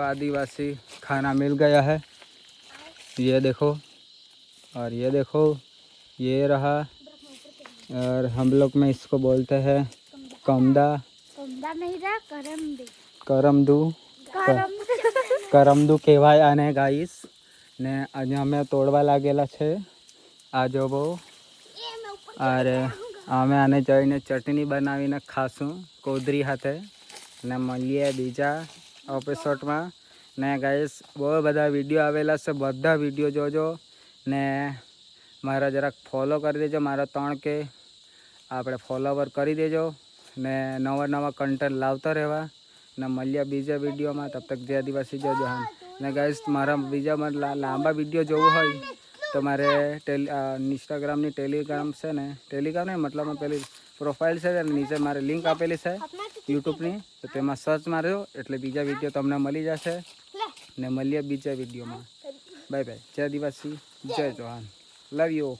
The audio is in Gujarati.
आदिवासी खाना मिल गया है, ये देखो और ये देखो, ये रहा। और हम लोग में इसको बोलते हैं कमदा, नहीं रहा કરમદુ કહેવાય આને ગાઈસ. ને અહીંયા અમે તોડવા લાગેલા છે આ જોવો. અરે અમે આને જઈને ચટણી બનાવીને ખાશું કોદરી હાથે. ને મળીએ બીજા એપિસોડમાં. ને ગાઈસ બહુ બધા વિડીયો આવેલા છે, બધા વિડીયો જોજો. ને મારા જરાક ફોલો કરી દેજો, મારા 3K આપણે ફોલોવર કરી દેજો. ને નવા કન્ટેન્ટ લાવતા રહેવા. ને મળીએ બીજા વિડીયોમાં. તબ તક જય આદિવાસી જય જોહાન. ને ગાઈસ મારા બીજામાં લાંબા વિડીયો જોવું હોય તો મારે ઇન્સ્ટાગ્રામની ટેલિગ્રામ છે ને, ટેલિગ્રામ નહીં મતલબ પેલી પ્રોફાઇલ છે ને, નીચે મારે લિંક આપેલી છે યુટ્યુબની, તો તેમાં સર્ચ મારજો એટલે બીજા વિડીયો તમને મળી જશે. ને મળીએ બીજા વિડીયોમાં. Bye bye. જય આદિવાસી જય જોહાન. Love you.